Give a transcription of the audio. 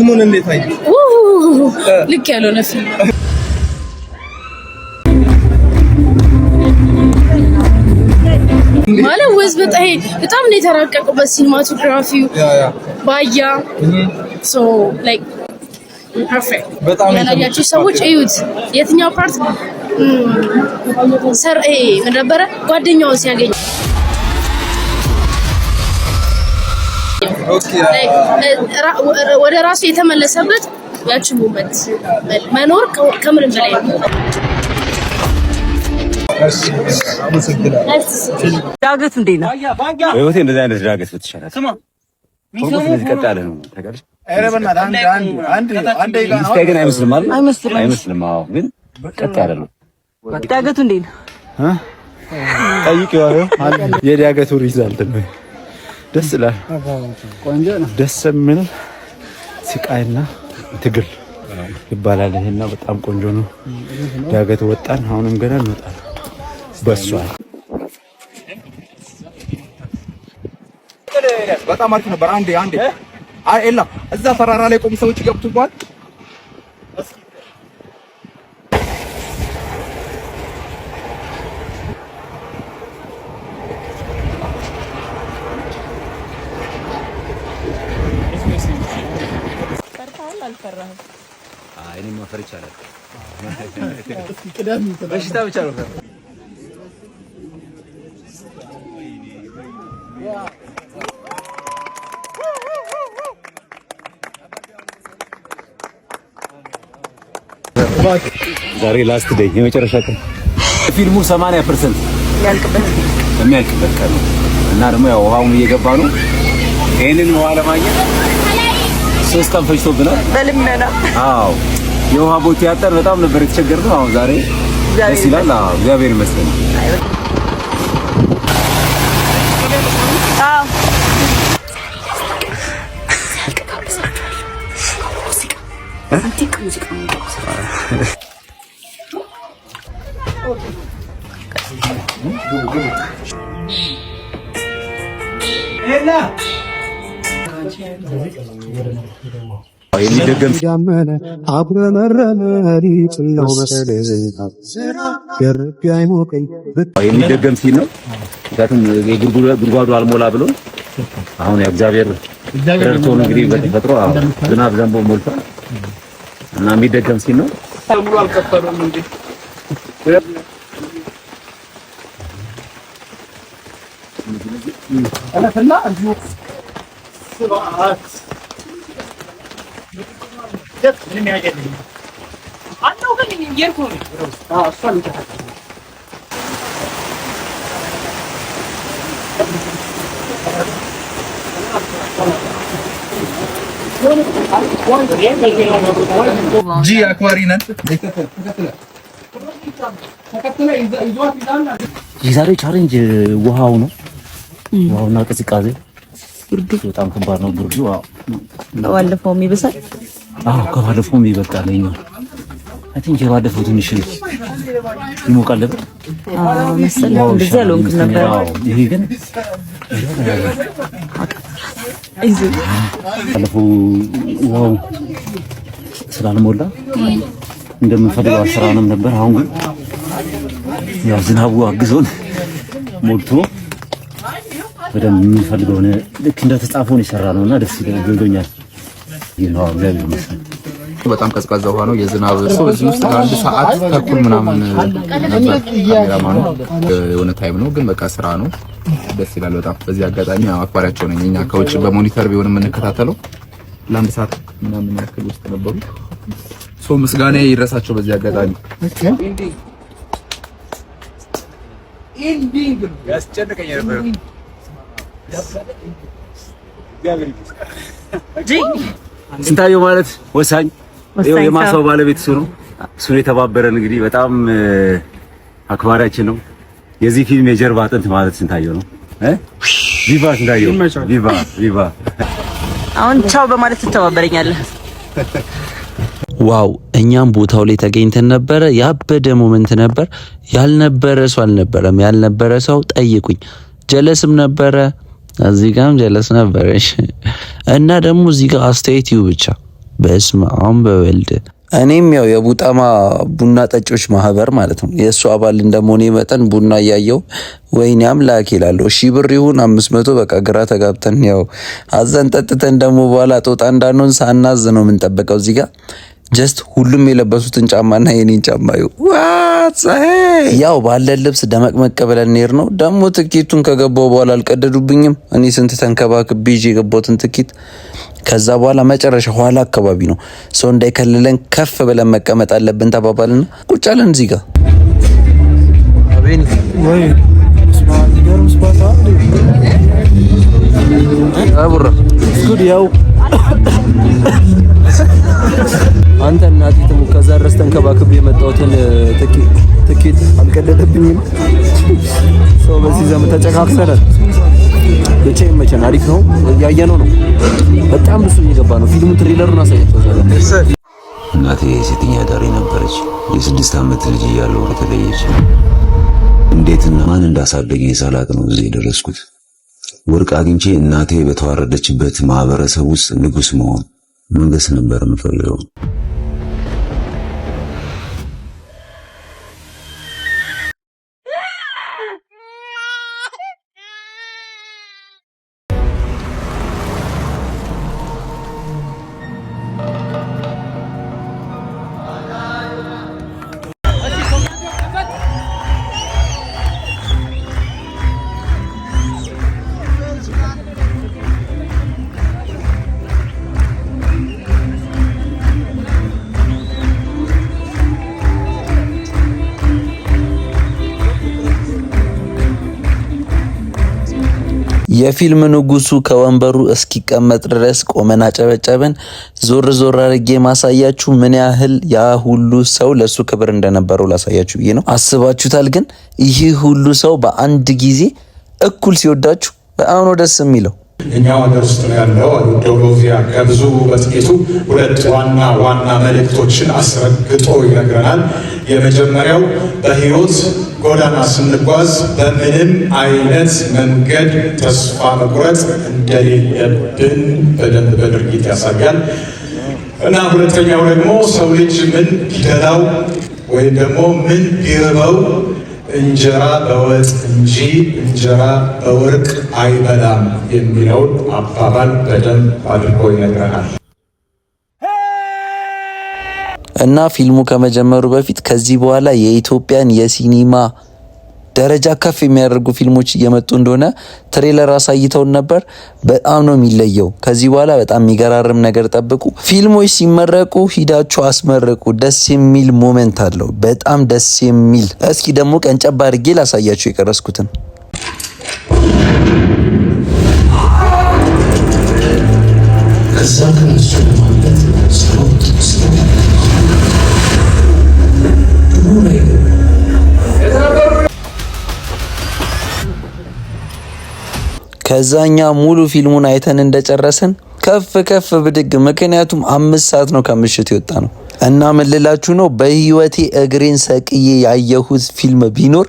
ፊልሙን እንዴት አየሽ? ልክ ያልሆነ ፊልም ማለት ወዝ በጣም ነው የተራቀቀው በሲኒማቶግራፊው ባያ ሶ ላይክ ፐርፌክት በጣም ያላያችሁ ሰዎች እዩት። የትኛው ፓርት ምን ነበረ ጓደኛውን ሲያገኝ ወደ ራሱ የተመለሰበት ያቺ ሞመንት መኖር ከምንም በላይ ነው። ዳገት እንዴት ነው? በህይወቴ እንደዚህ አይነት ዳገት ብትሻላት ስማ ሚሰሙ ይቀጣለ ነው ታውቃለሽ። አረበና አንድ ግን አይመስልም ማለት አይመስልም። አዎ ግን ቀጥ ያለ ነው። ዳገቱ እንዴት ነው? ጠይቂው የዳገቱ ሪዛልት ነው። ደስ ይላል። ቆንጆ ነው። ደስ የሚል ስቃይና ትግል ይባላል ይሄና በጣም ቆንጆ ነው። ዳገት ወጣን፣ አሁንም ገና እንወጣለን። በሷ በጣም አሪፍ ነበር። አንዴ አይ ኤላ እዛ ተራራ ላይ ቆሙ ሰዎች ገብቱባል። አልፈራህም? አይ እኔ ማፈር ይቻላል። በሽታ ብቻ ነው። ዛሬ ላስት ዴይ የመጨረሻ ቀን ፊልሙ 80% የሚያልቅበት ቀን ነው እና ደግሞ ያው ውሃውን እየገባ ነው። ይሄንን ውሃ ለማግኘት 3 ቀን ፈጅቶብናል በልመና። አዎ የውሃ ቦቴ ያጠር በጣም ነበር የተቸገርነው። አሁን ዛሬ ደስ ይላል። አዎ እግዚአብሔር ይመስገን። አዎ የሚደገም ያመነ አብረመረመ ሊጥለው የሚደገም ሲል ነው። ምክንያቱም ጉድጓዱ አልሞላ ብሎ አሁን እግዚአብሔር ረድቶን እንግዲህ በተፈጥሮ ዝናብ ዘንቦ ሞልቷል እና የሚደገም ሲል ነው። ሙሉ አልከፈሉም እንዴ አለፈና አንዱ ስብዓት ምንም ያገኘኝ አንተው ግን እየርኩ ነው። እሷን እንተካከለ ጂ አክዋሪ ነን። የዛሬው ቻሌንጅ ውሃው ነው። ውሃውና ቅዝቃዜ ብርዱ በጣም ከባድ ነው። ብርዱ ከባለፈውም ይብሳል። አዎ ከባለፈውም ይበልጣል። አይ ቲንክ የባለፈው ትንሽ ይሞቃል ነበር። አዎ መሰለኝ እንደዛ አልሆንኩም ነበር። ይሄ ግን ባለፈው ዋው ስላልሞላ እንደምንፈልገው አስራንም ነበር። አሁን ግን ያው ዝናቡ አግዞን ሞልቶ በደንብ የምንፈልገው ልክ እንደተጻፈው ነው የሰራነውና ደስ ይለኛል። ይሄው እግዚአብሔር ይመስገን። በጣም ቀዝቃዛ ውሃ ነው። የዝናብ ሰው እዚህ ውስጥ አንድ ሰዓት ተኩል ምናምን ካሜራማኑ የሆነ ታይም ነው፣ ግን በቃ ስራ ነው። ደስ ይላል በጣም። በዚህ አጋጣሚ አክባሪያቸው ነኝ። እኛ ከውጭ በሞኒተር ቢሆን የምንከታተለው ለአንድ ሰዓት ምናምን ያክል ውስጥ ነበሩ። ሰው ምስጋና ይድረሳቸው በዚህ አጋጣሚ። ኢንዲንግ ያስጨነቀኝ ነበር። ስንታየው ማለት ወሳኝ የማሳው ባለቤት እሱ ነው። እሱ የተባበረን እንግዲህ በጣም አክባሪያችን ነው። የዚህ ፊልም የጀርባ አጥንት ማለት ስንታየው ነው። ቪቫ ስንታየው፣ ቪቫ ቪቫ። አሁን ቻው በማለት ትተባበረኛለህ። ዋው እኛም ቦታው ላይ ተገኝተን ነበረ። ያበደ ሞመንት ነበር። ያልነበረ ሰው አልነበረም። ያልነበረ ሰው ጠይቁኝ። ጀለስም ነበረ፣ እዚህ ጋርም ጀለስ ነበረሽ እና ደግሞ እዚህ ጋር አስተያየት ይው ብቻ በስመ አብ በወልድ እኔም ያው የቡጣማ ቡና ጠጪዎች ማህበር ማለት ነው የእሱ አባል እንደመሆኔ መጠን ቡና እያየው ወይኔ አምላክ ይላል። 1000 ብር ይሁን 500 በቃ ግራ ተጋብተን ያው አዘን ጠጥተን ደግሞ በኋላ ጦጣ እንዳንሆን ሳናዝ ነው የምንጠብቀው። እዚህ ጋር ጀስት ሁሉም የለበሱትን ጫማና የኔን ጫማ ያው ባለን ልብስ ደመቅመቅ ብለን ኔር ነው። ደግሞ ትኬቱን ከገባው በኋላ አልቀደዱብኝም። እኔ ስንት ተንከባክቤ ይዤ የገባሁትን ትኬት ከዛ በኋላ መጨረሻ ኋላ አካባቢ ነው ሰው እንዳይከልለን ከፍ ብለን መቀመጥ አለብን ተባባልና ቁጭ አለን እዚህ ጋር አቤኒ ወይ ስማት ገርምስ ባታ አቡራ ጉድ ያው አንተ እናቴ ተሙ ከዛ ድረስ ተንከባክቤ የመጣሁትን ትኬት አልቀደደብኝም። ሰው በዚህ ዘመን ተጨካክሰረ ብቻ ይመቸን። አሪፍ ነው ያየነው ነው። በጣም ብዙ እየገባ ነው። ፊልሙ ትሬለሩን አሳያቸው ዛሬ። እናቴ ሴተኛ አዳሪ ነበረች። የ6 ዓመት ልጅ እያለሁ ተለየች። እንዴትና ማን እንዳሳደገኝ ሳላቅ ነው እዚህ የደረስኩት። ወርቅ አግኝቼ እናቴ በተዋረደችበት ማህበረሰብ ውስጥ ንጉስ መሆን መንገስ ነበር የምፈልገው። የፊልም ንጉሱ ከወንበሩ እስኪቀመጥ ድረስ ቆመን አጨበጨብን። ዞር ዞር አድርጌ ማሳያችሁ ምን ያህል ያ ሁሉ ሰው ለሱ ክብር እንደነበረው ላሳያችሁ ብዬ ነው። አስባችሁታል? ግን ይህ ሁሉ ሰው በአንድ ጊዜ እኩል ሲወዳችሁ በጣም ነው ደስ የሚለው። እኛው ሀገር ውስጥ ነው ያለው ዶሎዚያ ከብዙ በጥቂቱ ሁለት ዋና መልእክቶችን አስረግጦ ይነግረናል። የመጀመሪያው በህይወት ጎዳና ስንጓዝ በምንም አይነት መንገድ ተስፋ መቁረጥ እንደሌለብን በደንብ በድርጊት ያሳያል እና ሁለተኛው ደግሞ ሰው ልጅ ምን ቢደላው ወይም ደግሞ ምን ቢርበው እንጀራ በወጥ እንጂ እንጀራ በወርቅ አይበላም የሚለውን አባባል በደንብ አድርጎ ይነግረናል። እና ፊልሙ ከመጀመሩ በፊት ከዚህ በኋላ የኢትዮጵያን የሲኒማ ደረጃ ከፍ የሚያደርጉ ፊልሞች እየመጡ እንደሆነ ትሬለር አሳይተውን ነበር። በጣም ነው የሚለየው። ከዚህ በኋላ በጣም የሚገራርም ነገር ጠብቁ። ፊልሞች ሲመረቁ ሂዳችሁ አስመረቁ። ደስ የሚል ሞመንት አለው። በጣም ደስ የሚል። እስኪ ደግሞ ቀንጨባ አድርጌ ላሳያችሁ የቀረስኩትን። ከዛ ከነሱ ማለት ከዛኛ ሙሉ ፊልሙን አይተን እንደጨረሰን ከፍ ብድግ፣ ምክንያቱም 5 ሰዓት ነው ከምሽት የወጣ ነው። እና ምን ልላችሁ ነው፣ በህይወቴ እግሬን ሰቅዬ ያየሁት ፊልም ቢኖር